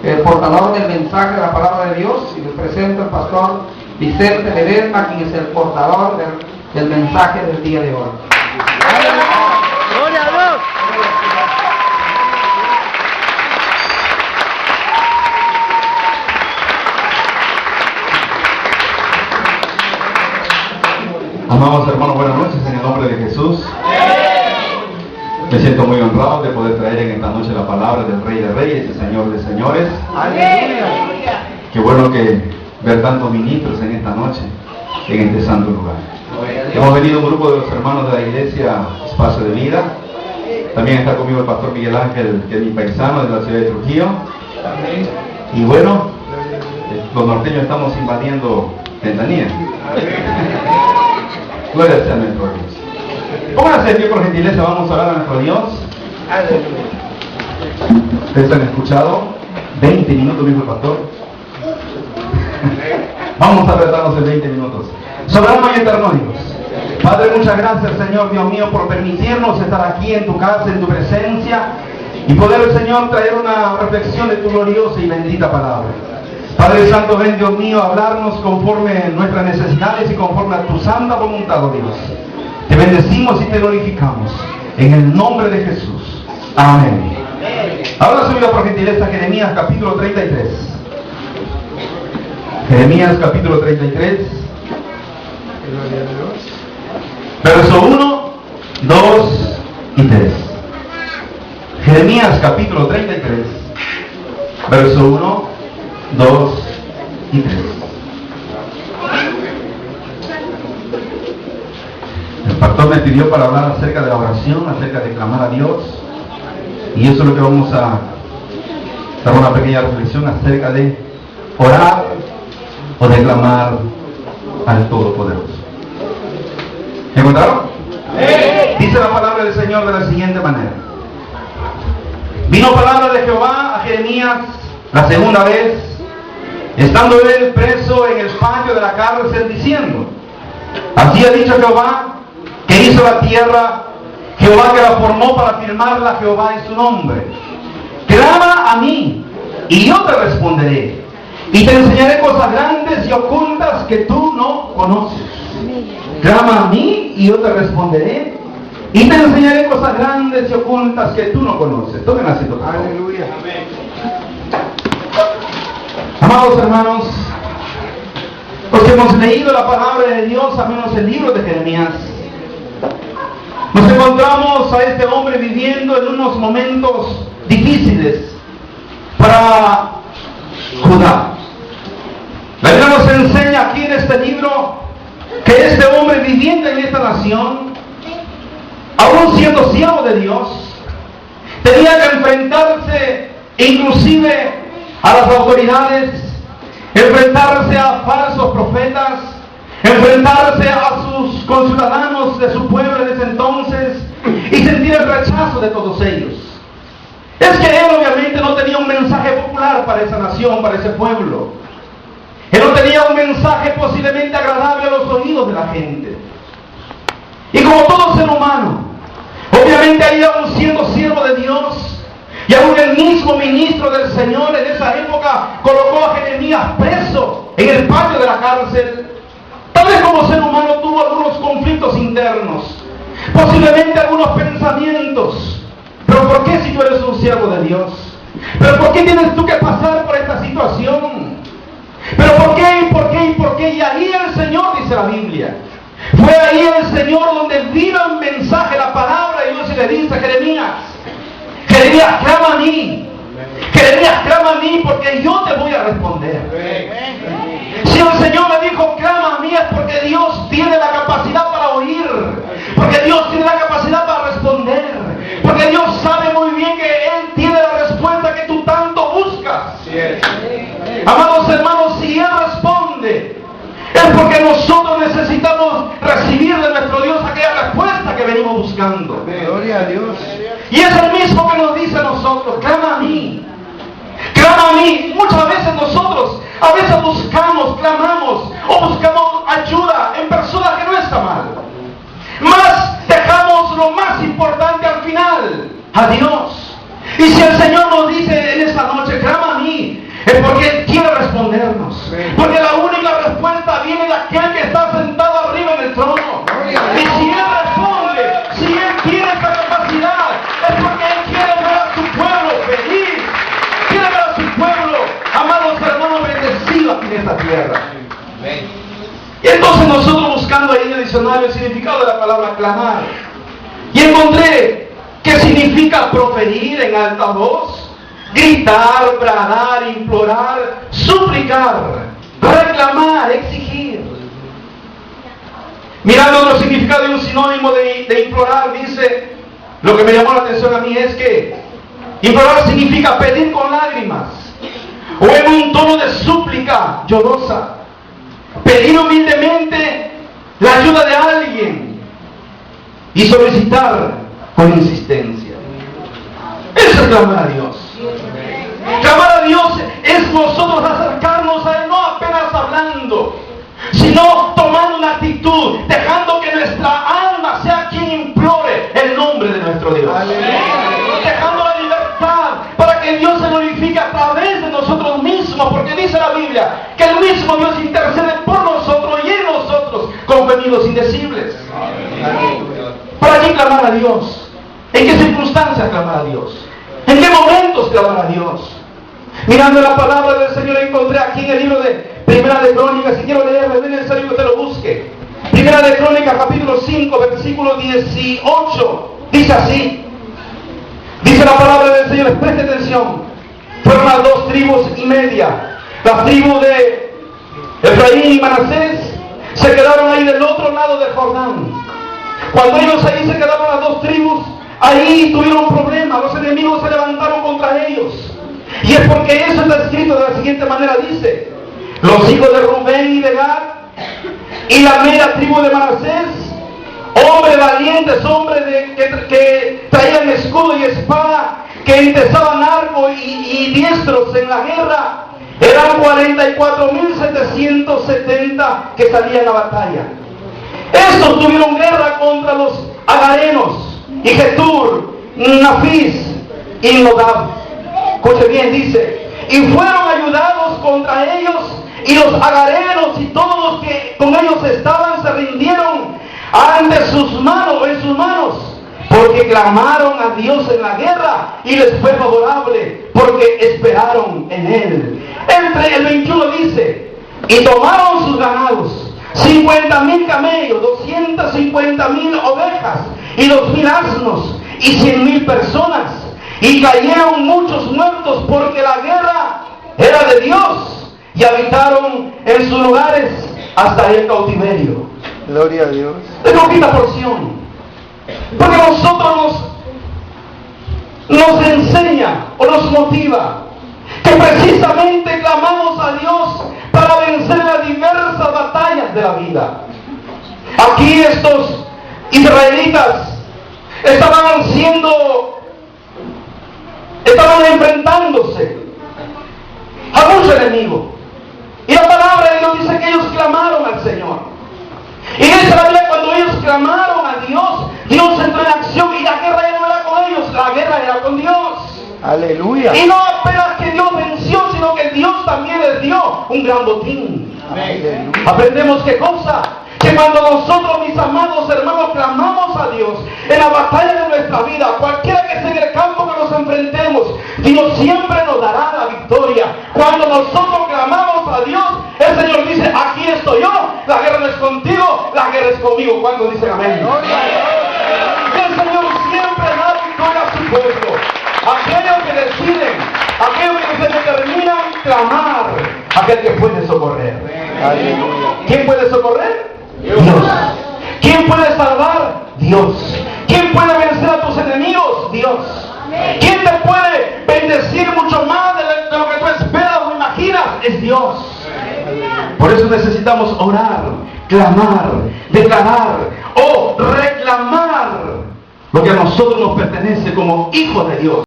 el portador del mensaje de la palabra de Dios, y les presento al pastor Vicente Ledesma, quien es el portador del mensaje del día de hoy. ¡Gloria a Dios! Amados hermanos, buenas noches en el nombre de Jesús. Me siento muy honrado de poder traer en esta noche la palabra del Rey de Reyes y Señor de Señores. ¡Aleluya! Qué bueno que ver tantos ministros en esta noche, en este santo lugar. Hemos venido un grupo de los hermanos de la iglesia Espacio de Vida. También está conmigo el pastor Miguel Ángel, que es mi paisano de la ciudad de Trujillo. Y bueno, los norteños estamos invadiendo Tanzania. Gloria sea a nuestro Dios. Pónganse de pie por gentileza, vamos a orar a nuestro Dios. Ustedes han escuchado 20 minutos, dijo el pastor. Vamos a tratarnos en 20 minutos. Soberano y eterno Dios, Padre, muchas gracias, Señor Dios mío, por permitirnos estar aquí en tu casa, en tu presencia, y poder, Señor, traer una reflexión de tu gloriosa y bendita palabra. Padre Santo, ven, Dios mío, a hablarnos conforme a nuestras necesidades y conforme a tu santa voluntad, oh Dios. Te bendecimos y te glorificamos en el nombre de Jesús. Amén. Ahora subida por gentileza Jeremías capítulo 33. Jeremías capítulo 33. Verso 1, 2 y 3. Jeremías capítulo 33. Verso 1, 2 y 3. El pastor me pidió para hablar acerca de la oración, acerca de clamar a Dios, y eso es lo que vamos a dar una pequeña reflexión acerca de orar o de clamar al Todopoderoso. ¿Me encontraron? Sí. Dice la palabra del Señor de la siguiente manera: vino palabra de Jehová a Jeremías la segunda vez, estando él preso en el patio de la cárcel, diciendo: así ha dicho Jehová, que hizo la tierra, Jehová que la formó para firmarla, Jehová es su nombre. Clama a mí, y yo te responderé, y te enseñaré cosas grandes y ocultas que tú no conoces. Clama a mí, y yo te responderé, y te enseñaré cosas grandes y ocultas que tú no conoces. Tomen asiento, por favor. Aleluya. Amados hermanos, los que hemos leído la palabra de Dios, al menos el libro de Jeremías, nos encontramos a este hombre viviendo en unos momentos difíciles para Judá. La Biblia nos enseña aquí en este libro que este hombre viviendo en esta nación, aún siendo siervo de Dios, tenía que enfrentarse inclusive a las autoridades, enfrentarse a falsos profetas, enfrentarse a sus conciudadanos de su pueblo en ese entonces y sentir el rechazo de todos ellos. Es que él obviamente no tenía un mensaje popular para esa nación, para ese pueblo. Él no tenía un mensaje posiblemente agradable a los oídos de la gente. Y como todo ser humano, obviamente ahí aún siendo siervo de Dios, y aún el mismo ministro del Señor en esa época colocó a Jeremías preso en el patio de la cárcel. Tal vez como ser humano tuvo algunos conflictos internos, posiblemente algunos pensamientos. Pero ¿por qué si tú eres un siervo de Dios? ¿Pero por qué tienes tú que pasar por esta situación? ¿Pero por qué? ¿Y por qué? ¿Y por qué? Y ahí el Señor, dice la Biblia, fue ahí el Señor donde vino el mensaje, la palabra de Dios, y le dice a Jeremías: Jeremías, clama a mí. Jeremías, clama a mí, porque yo te voy a responder. Si el Señor me dijo clama a mí, es porque Dios tiene la capacidad para oír, porque Dios tiene la capacidad para responder, porque Dios sabe muy bien que Él tiene la respuesta que tú tanto buscas. Amados hermanos, si Él responde, es porque nosotros necesitamos recibir de nuestro Dios aquella respuesta que venimos buscando. Gloria a Dios. Y es el mismo que nos dice a nosotros: clama a mí. Clama a mí. Muchas veces nosotros, a veces buscamos, clamamos o buscamos ayuda en personas que no está mal. Mas dejamos lo más importante al final, a Dios. Y si el Señor nos dice en esta noche: clama a mí, es porque Él quiere respondernos. Porque la única respuesta viene de aquel que está sentado arriba en el trono. Y si Él responde, si Él tiene esta capacidad, es porque Él quiere ver a su pueblo feliz. Quiere ver a su pueblo, amados hermanos, bendecido aquí en esta tierra. Y entonces nosotros buscando ahí en el diccionario el significado de la palabra clamar, y encontré que significa proferir en alta voz, gritar, bradar, implorar, suplicar, reclamar, exigir. Mirando otro significado de un sinónimo de implorar, dice, lo que me llamó la atención a mí es que implorar significa pedir con lágrimas o en un tono de súplica llorosa, pedir humildemente la ayuda de alguien y solicitar con insistencia. Eso es clamar a Dios. Clamar a Dios es nosotros acercarnos a Él, no apenas hablando, sino tomando una actitud, dejando que nuestra alma sea quien implore el nombre de nuestro Dios. Dejando la libertad para que Dios se glorifique a través de nosotros mismos, porque dice la Biblia que el mismo Dios intercede por nosotros y en nosotros con gemidos indecibles. ¿Para qué clamar a Dios? ¿En qué circunstancias clamar a Dios? ¿En qué momentos clamar a Dios? Mirando la palabra del Señor, encontré aquí en el libro de Primera de Crónicas, si quiero leerlo, es necesario que usted lo busque. Primera de Crónicas, capítulo 5, versículo 18, dice así. Dice la palabra del Señor, preste atención. Fueron las 2 tribus y media. Las tribus de Efraín y Manasés se quedaron ahí del otro lado del Jordán. Cuando ellos ahí se quedaron las 2 tribus, ahí tuvieron problemas, los enemigos se levantaron contra ellos. Y es porque eso está escrito de la siguiente manera, dice: los hijos de Rubén y de Gad y la media tribu de Manasés, hombres valientes, hombres que traían escudo y espada, que entesaban arco y diestros en la guerra, eran 44.770 que salían a batalla. Estos tuvieron guerra contra los agarenos, y Getur, Nafis y Nodab. Escuche bien, dice, y fueron ayudados contra ellos, y los agarenos y todos los que con ellos estaban se rindieron ante sus manos, en sus manos, porque clamaron a Dios en la guerra y les fue favorable, porque esperaron en Él. El 21 dice, y tomaron sus ganados, 50.000 camellos, 250.000 ovejas y 2.000 asnos y 100.000 personas, y cayeron muchos muertos, porque la guerra era de Dios, y habitaron en sus lugares hasta el cautiverio. Gloria a Dios. Es poquita porción, porque nosotros nos enseña o nos motiva que precisamente clamamos a Dios para vencer las diversas batallas de la vida. Aquí estos israelitas estaban enfrentándose a muchos enemigos, y la palabra de Dios dice que ellos clamaron al Señor. Y dice la Biblia, cuando ellos clamaron a Dios, Dios entró en acción, y la guerra ya no era con ellos, la guerra era con Dios. Aleluya. Y no apenas que Dios venció, sino que Dios también les dio un gran botín. Aleluya. Aprendemos qué cosa, que cuando nosotros, mis amados hermanos, clamamos a Dios en la batalla de nuestra vida, cualquiera que sea en el campo que nos enfrentemos, Dios siempre nos dará la victoria. Cuando nosotros clamamos a Dios, el Señor dice: aquí estoy yo, la guerra no es contigo, la guerra es conmigo. ¿Cuántos dicen amén? El Señor siempre da victoria a su pueblo. Aquellos que deciden, aquellos que se determinan clamar, aquel que puede socorrer. Aleluya. ¿Quién puede socorrer? Dios. ¿Quién puede salvar? Dios. ¿Quién puede vencer a tus enemigos? Dios. ¿Quién te puede bendecir mucho más de lo que tú esperas o imaginas? Es Dios. Por eso necesitamos orar, clamar, declarar o reclamar lo que a nosotros nos pertenece como hijos de Dios.